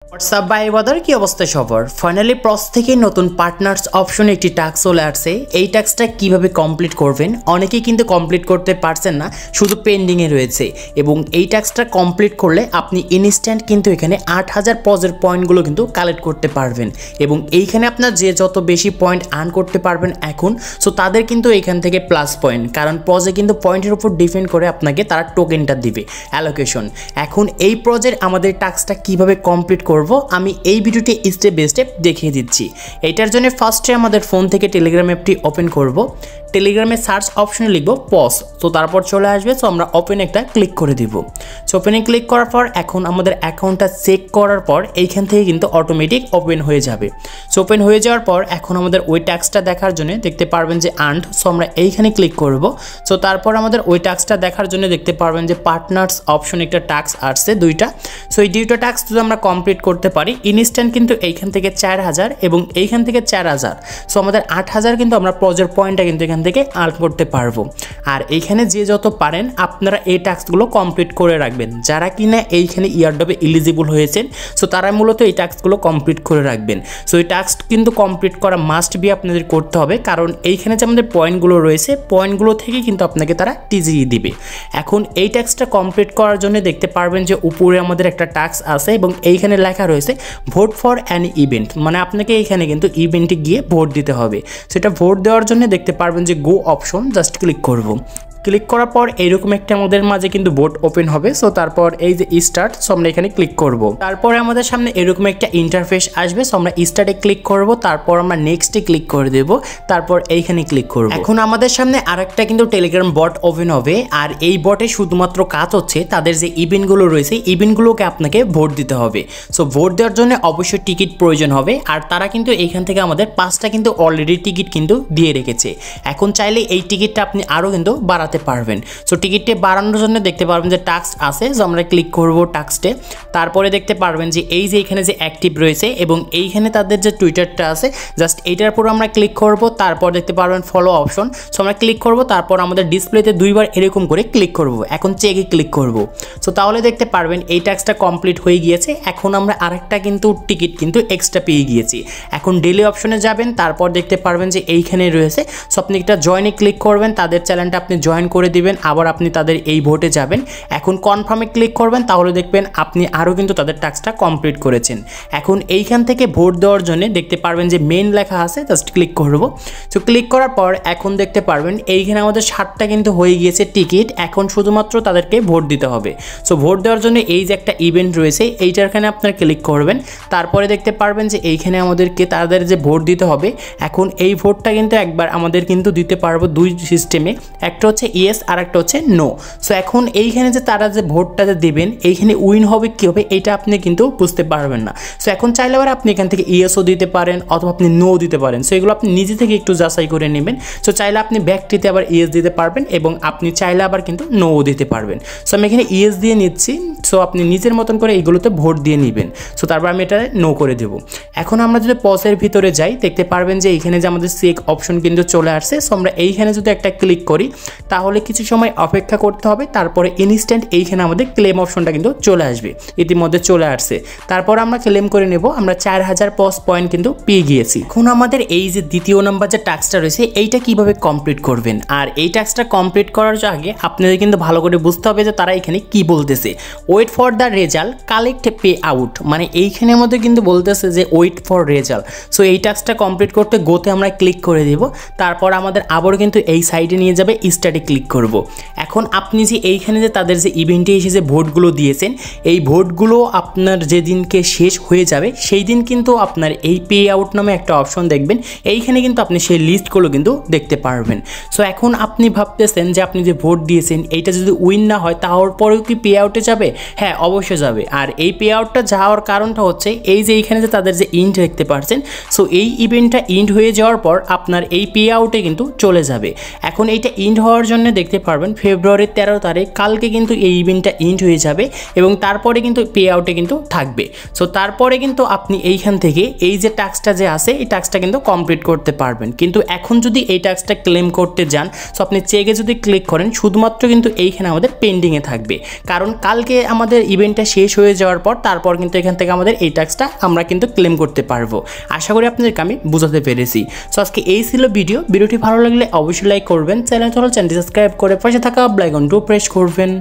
WhatsApp ভাই বাদার কি অবস্থা সবার? ফাইনালি প্রস থেকে নতুন পার্টনার্স অপশনে একটি টাস্ক চলে আসছে। এই টাস্কটা কিভাবে কমপ্লিট করবেন, অনেকেই কিন্তু কমপ্লিট করতে পারছেন না, শুধু পেন্ডিংয়ে রয়েছে। এবং এই টাস্কটা কমপ্লিট করলে আপনি ইনস্ট্যান্ট কিন্তু এখানে 8000 পজের পয়েন্টগুলো কিন্তু কালেক্ট করতে পারবেন। এবং এইখানে আপনার যে যত বেশি পয়েন্ট আর্ন করতে পারবেন এখন, সো তাদের কিন্তু এখান থেকে প্লাস পয়েন্ট, কারণ পজে কিন্তু পয়েন্টের উপর ডিপেন্ড করে আপনাকে তারা টোকেনটা দিবে অ্যালোকেশন। এখন এই প্রজেক্ট আমাদের টাস্কটা কিভাবে কমপ্লিট করব আমি এই ভিডিওটি স্টেপ বাই স্টেপ দেখিয়ে দিচ্ছি। এটার জন্য ফার্স্টে আমাদের ফোন থেকে টেলিগ্রাম অ্যাপটি ওপেন করব। টেলিগ্রামে সার্চ অপশনে লিখব পজ, তো তারপর চলে আসবে। সো আমরা ওপেন একটা ক্লিক করে দিব। সো ওপেনে ক্লিক করার পর এখন আমাদের অ্যাকাউন্টটা চেক করার পর এইখান থেকে কিন্তু অটোমেটিক ওপেন হয়ে যাবে। সো ওপেন হয়ে যাওয়ার পর এখন আমাদের ওই টাস্কটা দেখার জন্য দেখতে পারবেন যে আর্নড, সো আমরা এইখানে ক্লিক করব। সো তারপর আমাদের ওই টাস্কটা দেখার জন্য দেখতে পারবেন যে পার্টনার্স অপশন একটা টাস্ক আসছে দুইটা। সো এই দুইটা টাস্ক যদি আমরা কমপ্লিট করতে পারি ইনস্ট্যান্ট কিন্তু এইখান থেকে 4000 এবং এইখান থেকে 4000, সো আমাদের 8000 কিন্তু আমরা প্রজের পয়েন্টটা কিন্তু এখান থেকে আর্ন করতে পারবো। আর এইখানে যে যত পারেন আপনারা এই টাস্কগুলো কমপ্লিট করে রাখবেন। যারা কিনা এইখানে ইয়ারডবে এলিজিবল হয়েছেন, সো তারা মূলত এই টাস্কগুলো কমপ্লিট করে রাখবেন। সো এই টাস্ক কিন্তু কমপ্লিট করা মাস্ট বি আপনাদের করতে হবে, কারণ এইখানে যে আমাদের পয়েন্টগুলো রয়েছে পয়েন্টগুলো থেকে কিন্তু আপনাকে তারা টিজিই দিবে। এখন এই টাস্কটা কমপ্লিট করার জন্য দেখতে পারবেন যে উপরে আমাদের একটা টাস্ক আছে এবং এইখানে লেখা রয়েছে ভোট ফর অ্যান ইভেন্ট, মানে আপনাকে এইখানে কিন্তু ইভেন্টে গিয়ে ভোট দিতে হবে। সেটা ভোট দেওয়ার জন্য দেখতে পারবেন যে গো অপশন, জাস্ট ক্লিক করব। ক্লিক করার পর এইরকম একটা আমাদের মাঝে কিন্তু বোট ওপেন হবে। সো তারপর এই যে স্টার্ট, সো আমরা এখানে ক্লিক করব। তারপরে আমাদের সামনে এরকম একটা ইন্টারফেস আসবে। সো আমরা স্টার্টে ক্লিক করব, তারপর আমরা নেক্সটে ক্লিক করে দেব, তারপর এইখানে ক্লিক করব। এখন আমাদের সামনে আরেকটা কিন্তু টেলিগ্রাম বট ওপেন হবে। আর এই বটে শুধুমাত্র কাজ হচ্ছে তাদের যে ইভেন্টগুলো রয়েছে ইভেন্টগুলোকে আপনাকে ভোট দিতে হবে। সো ভোট দেওয়ার জন্য অবশ্যই টিকিট প্রয়োজন হবে। আর তারা কিন্তু এইখান থেকে আমাদের 5টা কিন্তু অলরেডি টিকিট কিন্তু দিয়ে রেখেছে। এখন চাইলে এই টিকিটটা আপনি আরও কিন্তু বাড়াতে পারবেন। সো টিকিটটি বাড়ানোর জন্য দেখতে পারবেন যে টাস্ক আছে, সো আমরা ক্লিক করব টাস্কটে। তারপরে দেখতে পারবেন যে এই যে এখানে যে অ্যাক্টিভ রয়েছে এবং এইখানে তাদের যে টুইটারটা আছে, জাস্ট এইটার উপর আমরা ক্লিক করব। তারপর দেখতে পারবেন ফলো অপশন, সো আমরা ক্লিক করব। তারপর আমাদের ডিসপ্লেতে দুইবার এরকম করে ক্লিক করব। এখন চেকে ক্লিক করব। সো তাহলে দেখতে পারবেন এই টাস্কটা কমপ্লিট হয়ে গিয়েছে। এখন আমরা আরেকটা কিন্তু টিকিট কিন্তু এক্সট্রা পেয়ে গিয়েছি। এখন ডেলি অপশনে যাবেন, তারপর দেখতে পারবেন যে এইখানে রয়েছে। সো আপনি একটা জয়েনে ক্লিক করবেন, তাদের চ্যানেলটা আপনি জয়েন করে দিবেন, আবার আপনি তাদের এই ভোটে যাবেন। এখন কনফার্মে ক্লিক করবেন, তাহলে দেখবেন আপনি আরও কিন্তু তাদের টাস্কটা কমপ্লিট করেছেন। এখন এইখান থেকে ভোট দেওয়ার জন্য দেখতে পারবেন যে মেইন লেখা আছে, জাস্ট ক্লিক করব। সো ক্লিক করার পর এখন দেখতে পারবেন এইখানে আমাদের 7টা কিন্তু হয়ে গিয়েছে টিকিট। এখন শুধুমাত্র তাদেরকে ভোট দিতে হবে। সো ভোট দেওয়ার জন্য এই যে একটা ইভেন্ট রয়েছে এইটারখানে আপনার ক্লিক করবেন। তারপরে দেখতে পারবেন যে এইখানে আমাদেরকে তাদের যে ভোট দিতে হবে। এখন এই ভোটটা কিন্তু একবার আমাদের কিন্তু দিতে পারবো দুই সিস্টেমে, একটা হচ্ছে ইয়েস আর একটা হচ্ছে নো। সো এখন এইখানে যে তারা যে ভোটটা যে দেবেন এইখানে উইন হবে কি হবে এটা আপনি কিন্তু বুঝতে পারবেন না। সো এখন চাইলে আবার আপনি এখান থেকে ইয়েসও দিতে পারেন অথবা আপনি নো দিতে পারেন। সো এগুলো আপনি নিজে থেকে একটু যাচাই করে নেবেন। সো চাইলে আপনি ব্যাকটিতে আবার ইয়েস দিতে পারবেন এবং আপনি চাইলে আবার কিন্তু নোও দিতে পারবেন। সো আমি এখানে ইয়েস দিয়ে নিচ্ছি। সো আপনি নিজের মতন করে এইগুলোতে ভোট দিয়ে নেবেন। সো তারপর আমি এটা নো করে দেবো। এখন আমরা যদি পজের ভিতরে যাই দেখতে পারবেন যে এইখানে যে আমাদের চেক অপশন কিন্তু চলে আসছে। সো আমরা এইখানে যদি একটা ক্লিক করি তাহলে কিছু সময় অপেক্ষা করতে হবে, তারপরে ইনস্ট্যান্ট এইখানে আমাদের ক্লেম অপশনটা কিন্তু চলে আসবে। ইতিমধ্যে চলে আসছে। তারপর আমরা ক্লেম করে নেব। আমরা 4000 পজ পয়েন্ট কিন্তু পেয়ে গিয়েছি। এখন আমাদের এই যে দ্বিতীয় নাম্বার যে টাস্কটা রয়েছে এইটা কিভাবে কমপ্লিট করবেন, আর এই টাস্কটা কমপ্লিট করার আগে আপনাদের কিন্তু ভালো করে বুঝতে হবে যে তারা এখানে কি বলতেছে। Wait for the result, collect pay out, মানে এইখানের মধ্যে কিন্তু বলতেছে যে ওয়েট ফর রেজাল্ট। সো এই টাস্কটা কমপ্লিট করতে গোতে আমরা ক্লিক করে দেব। তারপর আমাদের আবারও কিন্তু এই সাইডে নিয়ে যাবে, স্টার্টে ক্লিক করব। এখন আপনি যে এইখানে যে তাদের যে ইভেন্টে এসে যে ভোটগুলো দিয়েছেন এই ভোটগুলো আপনার যেদিনকে শেষ হয়ে যাবে সেই দিন কিন্তু আপনার এই পে আউট নামে একটা অপশন দেখবেন। এইখানে কিন্তু আপনি সেই লিস্টগুলো কিন্তু দেখতে পারবেন। সো এখন আপনি ভাবতেছেন যে আপনি যে ভোট দিয়েছেন এইটা যদি উইন না হয় তারপরেও কি পে আউটে যাবে? হ্যাঁ, অবশ্যই যাবে। আর এই পে আউটটা যাওয়ার কারণটা হচ্ছে এই যে এইখানে যে তাদের যে ইন্ড দেখতে পাচ্ছেন, সো এই ইভেন্টটা ইন্ড হয়ে যাওয়ার পর আপনার এই পে আউটে কিন্তু চলে যাবে। এখন এইটা ইন্ড হওয়ার জন্য জন্য দেখতে পারবেন ফেব্রুয়ারির 13 তারিখ কালকে কিন্তু এই ইভেন্টটা এন্ড হয়ে যাবে এবং তারপরে কিন্তু পে আউটে কিন্তু থাকবে। সো তারপরে কিন্তু আপনি এইখান থেকে এই যে টাস্কটা যে আছে এই টাস্কটা কিন্তু কমপ্লিট করতে পারবেন। কিন্তু এখন যদি এই টাস্কটা ক্লেম করতে যান, সো আপনি চেকে যদি ক্লিক করেন শুধুমাত্র কিন্তু এইখানে আমাদের পেন্ডিংয়ে থাকবে, কারণ কালকে আমাদের ইভেন্টটা শেষ হয়ে যাওয়ার পর তারপর কিন্তু এখান থেকে আমাদের এই টাস্কটা আমরা কিন্তু ক্লেম করতে পারবো। আশা করি আপনাদেরকে আমি বুঝাতে পেরেছি। সো আজকে এই ছিল ভিডিওটি ভালো লাগলে অবশ্যই লাইক করবেন, চ্যানেলটি সাবস্ক্রাইব করে পাশে থাকা বেল আইকনটি প্রেস করবেন।